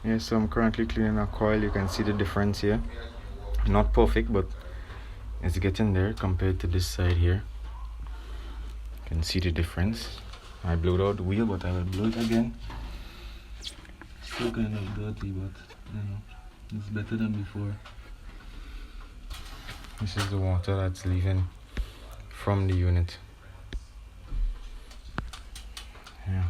Yeah, so I'm currently cleaning a coil. You can see the difference here. Not perfect, but it's getting there compared to this side here. You can see the difference. I blew out the wheel, but I will blow it again. Still kind of dirty, but you know, it's better than before. This is the water that's leaving from the unit. Yeah.